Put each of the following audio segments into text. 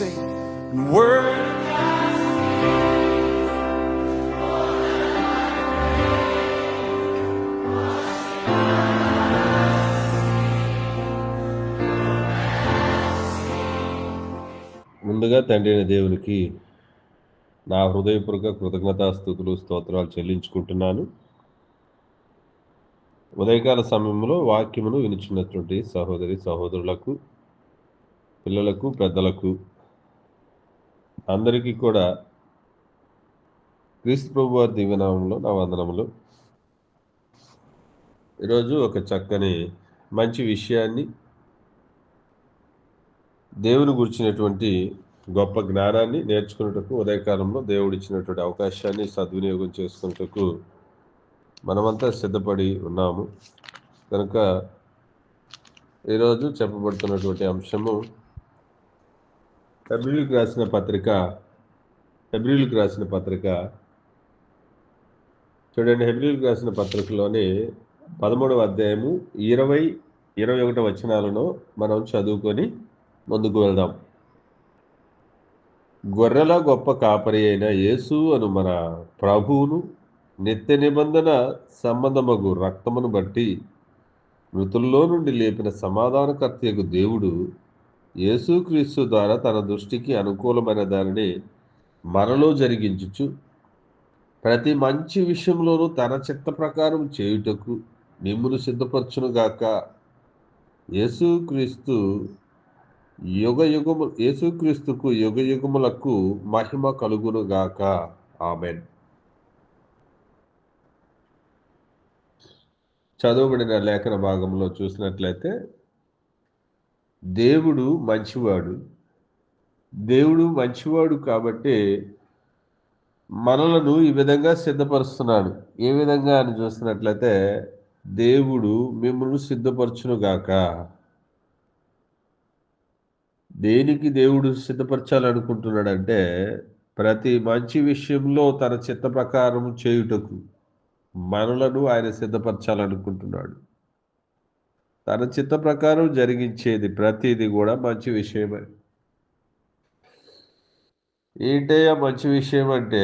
say, word. ముందుగా తండ్రి అయిన దేవునికి నా హృదయపూర్వక కృతజ్ఞతాస్తుతులు స్తోత్రాలు చెల్లించుకుంటున్నాను. ఉదయకాల సమయంలో వాక్యమును వినిచున్నటువంటి సహోదరి సహోదరులకు, పిల్లలకు, పెద్దలకు అందరికీ కూడా క్రీస్తు ప్రభు వారి దివ్యనామంలో నా వందనములు. ఈరోజు ఒక చక్కని మంచి విషయాన్ని, దేవుని గురించినటువంటి గొప్ప జ్ఞానాన్ని నేర్చుకున్నటకు ఉదయకాలంలో దేవుడిచ్చినటువంటి అవకాశాన్ని సద్వినియోగం చేసుకున్నటకు మనమంతా సిద్ధపడి ఉన్నాము. కనుక ఈరోజు చెప్పబడుతున్నటువంటి అంశము హెబ్రీయులకు రాసిన పత్రిక చూడండి. హెబ్రీయులకు రాసిన పత్రికలోని 13వ అధ్యాయము 20-21 వచనాలను మనం చదువుకొని ముందుకు వెళ్దాం. గొర్రెల గొప్ప కాపరి అయిన యేసు అను మన ప్రభువును నిత్య నిబంధన సంబంధమగు రక్తమును బట్టి మృతుల్లో నుండి లేపిన సమాధానకర్తయగు దేవుడు యేసుక్రీస్తు ద్వారా తన దృష్టికి అనుకూలమైన దానిని మనలో జరిగించుచు ప్రతి మంచి విషయంలోనూ తన చిత్త ప్రకారం చేయుటకు మిమ్మును సిద్ధపరచునుగాక. యేసుక్రీస్తుకు యుగ యుగములకు మహిమ కలుగునుగాక. ఆమేన్. చదవబడిన లేఖన భాగంలో చూసినట్లయితే దేవుడు మంచివాడు కాబట్టి మనలను ఈ విధంగా సిద్ధపరుస్తున్నాడు. ఏ విధంగా అని చూసినట్లయితే దేవుడు మిమ్మల్ని సిద్ధపరచునుగాక. దేనికి దేవుడు సిద్ధపరచాలనుకుంటున్నాడంటే ప్రతి మంచి విషయంలో తన చిత్త ప్రకారం చేయుటకు మనలను ఆయన సిద్ధపరచాలనుకుంటున్నాడు. తన చిత్త ప్రకారం జరిగించేది ప్రతిది కూడా మంచి విషయమే. ఏంటయ్యా మంచి విషయం అంటే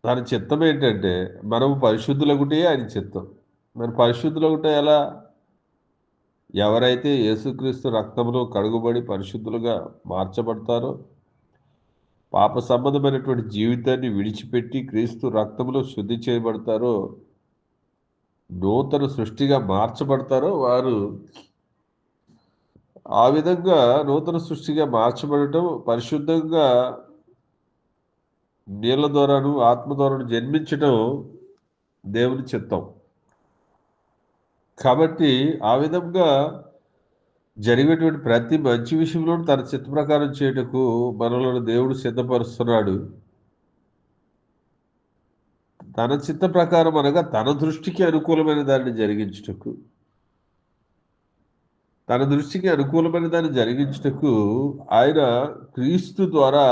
తన చిత్తం ఏంటంటే మనం పరిశుద్ధులగుటే ఆయన చిత్తం. మరి పరిశుద్ధులగుట ఎలా? ఎవరైతే యేసుక్రీస్తు రక్తంలో కడుగుబడి పరిశుద్ధులుగా మార్చబడతారో, పాప సంబంధమైనటువంటి జీవితాన్ని విడిచిపెట్టి క్రీస్తు రక్తంలో శుద్ధి చేయబడతారో, నూతన సృష్టిగా మార్చబడతారో, వారు ఆ విధంగా నూతన సృష్టిగా మార్చబడటం, పరిశుద్ధంగా నీళ్ళ ద్వారాను ఆత్మ ద్వారాను జన్మించడం దేవుని చిత్తం. కాబట్టి ఆ విధంగా జరిగేటువంటి ప్రతి మంచి విషయంలో తన చిత్త ప్రకారం చేయటకు మనలను దేవుడు సిద్ధపరుస్తున్నాడు. తన చిత్త ప్రకారం అనగా తన దృష్టికి అనుకూలమైన దాన్ని జరిగించుటకు, ఆయన క్రీస్తు ద్వారా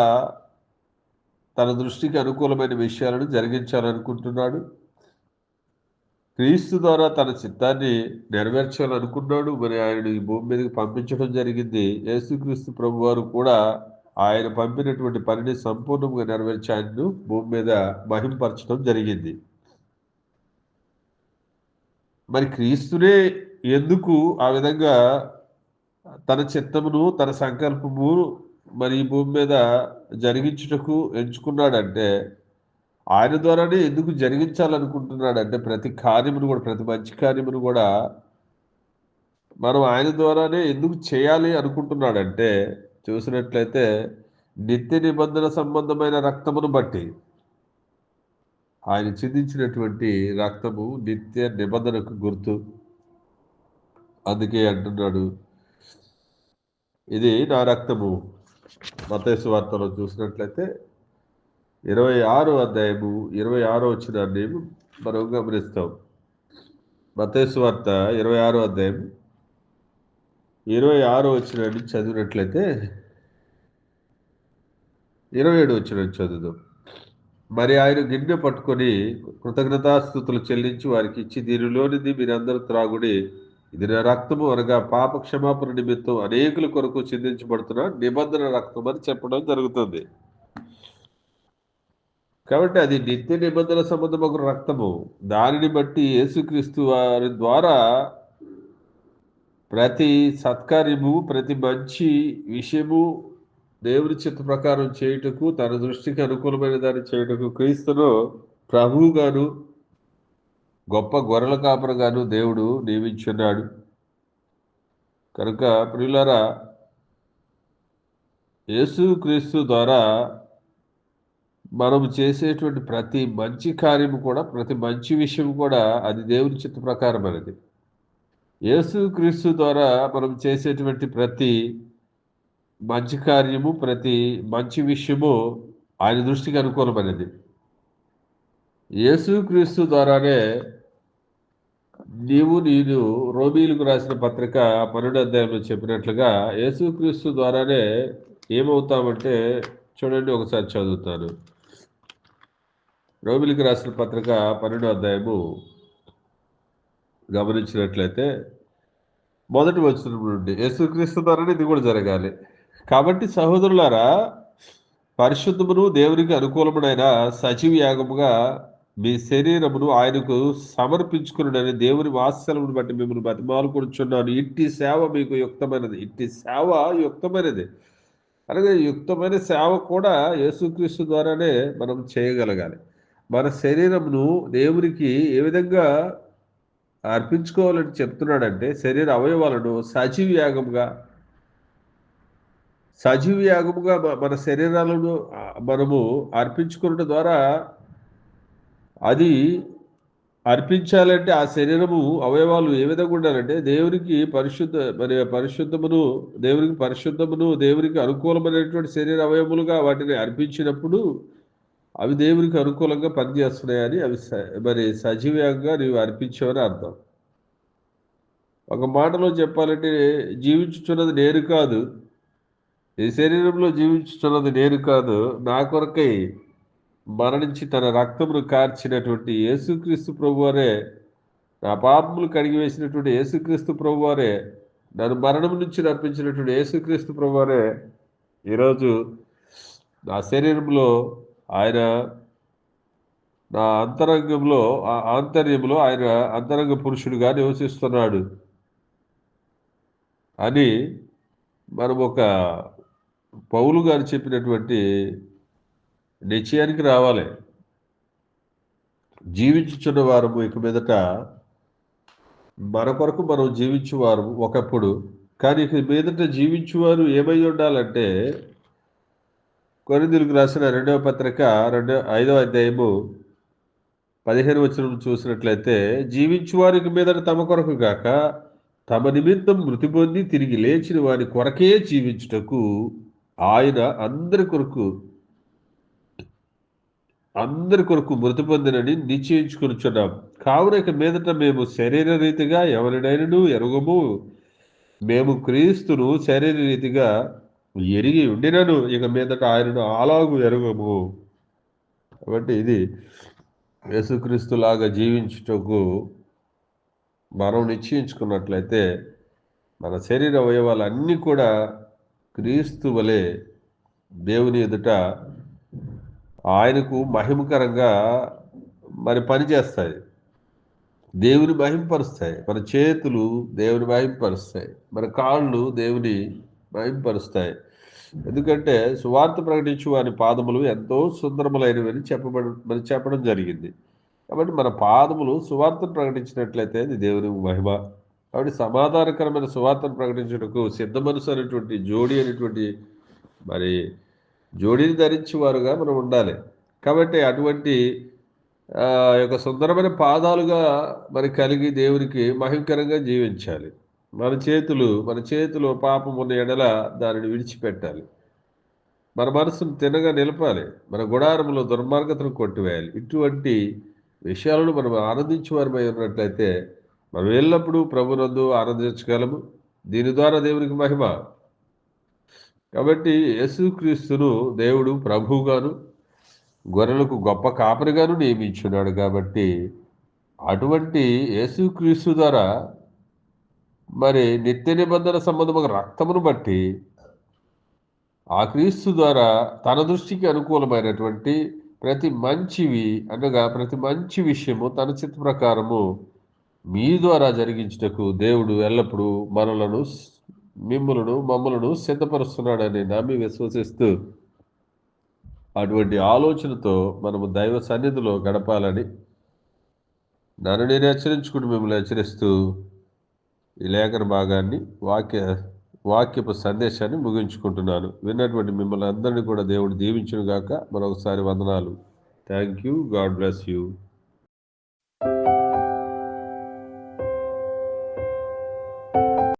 తన దృష్టికి అనుకూలమైన విషయాలను జరిగించాలనుకుంటున్నాడు. క్రీస్తు ద్వారా తన చిత్తాన్ని నెరవేర్చాలనుకున్నాడు. మరి ఆయన ఈ భూమి మీదకి పంపించడం జరిగింది. యేసుక్రీస్తు ప్రభు వారు కూడా ఆయన పంపినటువంటి పనిని సంపూర్ణంగా నెరవేర్చి ఆయన్ను భూమి మీద మహింపరచడం జరిగింది. మరి క్రీస్తునే ఎందుకు ఆ విధంగా తన చిత్తమును తన సంకల్పము మరి ఈ భూమి మీద జరిగించుటకు ఎంచుకున్నాడంటే, ఆయన ద్వారానే ఎందుకు జరిగించాలనుకుంటున్నాడంటే ప్రతి మంచి కార్యమును కూడా మనం ఆయన ద్వారానే ఎందుకు చేయాలి అనుకుంటున్నాడంటే, చూసినట్లయితే నిత్య నిబంధన సంబంధమైన రక్తమును బట్టి, ఆయన చిందించినటువంటి రక్తము నిత్య నిబంధనకు గుర్తు. అందుకే అంటున్నాడు, ఇది నా రక్తము. మత్తయి సువార్తలో చూసినట్లయితే 26వ అధ్యాయము 26వ వచనాన్ని మనం గమనిస్తాం. మత్తయి సువార్త 26వ అధ్యాయం 26వ వచనాన్ని చదివినట్లయితే 27వ వచనాన్ని చదువుదాం. మరి ఆయన గిన్నె పట్టుకొని కృతజ్ఞతాస్తుతులు చెల్లించి వారికి ఇచ్చి, దీనిలోనిది మీరందరూ త్రాగుడి, ఇది నా రక్తము అనగా పాప క్షమాపణ నిమిత్తం అనేకుల కొరకు చిందించబడుతున్న నిబంధన రక్తం అని చెప్పడం జరుగుతుంది. కాబట్టి అది నిత్య నిబంధన సంబంధం రక్తము. దానిని బట్టి యేసుక్రీస్తు వారి ద్వారా ప్రతి సత్కార్యము, ప్రతి మంచి విషయము దేవుని చిత్త ప్రకారం చేయుటకు, తన దృష్టికి అనుకూలమైన దాన్ని చేయుటకు క్రీస్తును ప్రభువుగాను, గొప్ప గొర్రెల కాపరిగాను దేవుడు నియమించున్నాడు. కనుక ప్రియులారా, యేసుక్రీస్తు ద్వారా మనము చేసేటువంటి ప్రతి మంచి కార్యము కూడా, ప్రతి మంచి విషయం కూడా అది దేవుని చిత్త ప్రకారమైనది. యేసుక్రీస్తు ద్వారా మనం చేసేటువంటి ప్రతి మంచి కార్యము, ప్రతి మంచి విషయము ఆయన దృష్టికి అనుకూలమైనది. యేసుక్రీస్తు ద్వారానే నేను రోమీయులకు రాసిన పత్రిక 12వ అధ్యాయంలో చెప్పినట్లుగా యేసుక్రీస్తు ద్వారానే ఏమవుతామంటే, చూడండి ఒకసారి చదువుతాను. రోమీయులకు రాసిన పత్రిక 12వ అధ్యాయము గమనించినట్లయితే మొదటి వచనం నుండి, యేసుక్రీస్తు ద్వారానే ఇది కూడా జరగాలి. కాబట్టి సహోదరులారా, పరిశుద్ధమును దేవునికి అనుకూలమునైన సజీవ యాగముగా మీ శరీరమును ఆయనకు సమర్పించుకున్నాడని దేవుని వాత్సల్యమును బట్టి మిమ్మల్ని బతిమాలుకొనుచున్నాను. ఇట్టి సేవ మీకు యుక్తమైనది. ఇట్టి సేవ యుక్తమైనది. అలాగే యుక్తమైన సేవ కూడా యేసుక్రీస్తు ద్వారానే మనం చేయగలగాలి. మన శరీరమును దేవునికి ఏ విధంగా అర్పించుకోవాలని చెప్తున్నాడంటే, శరీర అవయవాలను సజీవ యాగముగా మన శరీరాలను మనము అర్పించుకోవడం ద్వారా, అది అర్పించాలంటే ఆ శరీరము అవయవాలు ఏ విధంగా ఉండాలంటే దేవునికి పరిశుద్ధమును దేవునికి అనుకూలమైనటువంటి శరీర అవయములుగా వాటిని అర్పించినప్పుడు అవి దేవునికి అనుకూలంగా పనిచేస్తున్నాయని, అవి సజీవంగా నీవు అర్పించావని అర్థం. ఒక మాటలో చెప్పాలంటే, జీవించుచున్నది నేను కాదు, ఈ శరీరంలో జీవించుచున్నది నేను కాదు, నా కొరకై మరణించి తన రక్తమును కార్చినటువంటి యేసుక్రీస్తు ప్రభువారే, నా పాపములు కడిగి వేసినటువంటి యేసుక్రీస్తు ప్రభువారే, నన్ను మరణం నుంచి రప్పించినటువంటి యేసుక్రీస్తు ప్రభువారే ఈరోజు నా శరీరంలో ఆయన, నా ఆంతర్యంలో ఆయన అంతరంగ పురుషుడిగా నివసిస్తున్నాడు అని మనం ఒక పౌలు గారు చెప్పినటువంటి నిశ్చయానికి రావాలి. జీవించుచున్న వారము ఇక మీదట మన కొరకు మనం జీవించువారు ఒకప్పుడు, కానీ ఇక మీదట జీవించువారు ఏమై ఉండాలంటే, కొరింథీయులకు రాసిన 2వ పత్రిక 5వ అధ్యాయము 15వ వచనం చూసినట్లయితే, జీవించువారికి మీద తమ కొరకు గాక తమ నిమిత్తం మృతి పొంది తిరిగి లేచిన వారి కొరకే జీవించుటకు ఆయన అందరి కొరకు మృతి పొందినని నిశ్చయించుకొనుచున్నాం. కావున ఇక మీదట మేము శరీర రీతిగా ఎవరినైనను ఎరుగము, మేము క్రీస్తును శరీర రీతిగా ఎరిగి ఉండినను ఇక మీదట ఆయనను అలాగు ఎరుగము. కాబట్టి ఇది యేసుక్రీస్తులాగా జీవించుటకు మనం నిశ్చయించుకున్నట్లయితే మన శరీర అవయవాలన్నీ కూడా క్రీస్తు వలె దేవుని ఎదుట ఆయనకు మహిమకరంగా పనిచేస్తాయి, దేవుని మహింపరుస్తాయి. మన చేతులు దేవుని మహింపరుస్తాయి, మన కాళ్ళు దేవుని మహింపరుస్తాయి. ఎందుకంటే సువార్త ప్రకటించు వారి పాదములు ఎంతో సుందరములైనవని చెప్పడం జరిగింది. కాబట్టి మన పాదములు సువార్తను ప్రకటించినట్లయితే అది దేవుని మహిమ. కాబట్టి సమాధానకరమైన సువార్తను ప్రకటించుటకు సిద్ధ మనసు అనేటువంటి జోడిని ధరించి వారుగా మనం ఉండాలి. కాబట్టి అటువంటి యొక్క సుందరమైన పాదాలుగా కలిగి దేవునికి మహిమకరంగా జీవించాలి. మన చేతులు పాపం ఉన్న ఎడల దానిని విడిచిపెట్టాలి. మన మనసును తిన్నగా నిలపాలి. మన గుడారములో దుర్మార్గతను కొట్టివేయాలి. ఇటువంటి విషయాలను మనం ఆనందించేవారమై ఉన్నట్లయితే మనం ఎల్లప్పుడూ ప్రభునందు ఆనందించగలము. దీని ద్వారా దేవునికి మహిమ. కాబట్టి యేసుక్రీస్తును దేవుడు ప్రభువుగాను, గొర్రెలకు గొప్ప కాపరిగాను నియమించున్నాడు. కాబట్టి అటువంటి యేసుక్రీస్తు ద్వారా మరి నిత్య నిబంధన సంబంధమైన రక్తమును బట్టి ఆ క్రీస్తు ద్వారా తన దృష్టికి అనుకూలమైనటువంటి ప్రతి మంచి విషయము తన చిత్త ప్రకారము మీ ద్వారా జరిగించుటకు దేవుడు ఎల్లప్పుడూ మమ్మలను సిద్ధపరుస్తున్నాడని నమ్మి విశ్వసిస్తూ అటువంటి ఆలోచనతో మనము దైవ సన్నిధిలో గడపాలని నన్ను నేను హెచ్చరించుకుంటూ మిమ్మల్ని హెచ్చరిస్తూ ఈ లేఖన భాగాన్ని వాక్యపు సందేశాన్ని ముగించుకుంటున్నాను. విన్నటువంటి మిమ్మల్ని అందరినీ కూడా దేవుడు దీవించును గాక. మరొకసారి వందనాలు. Thank you. God bless you.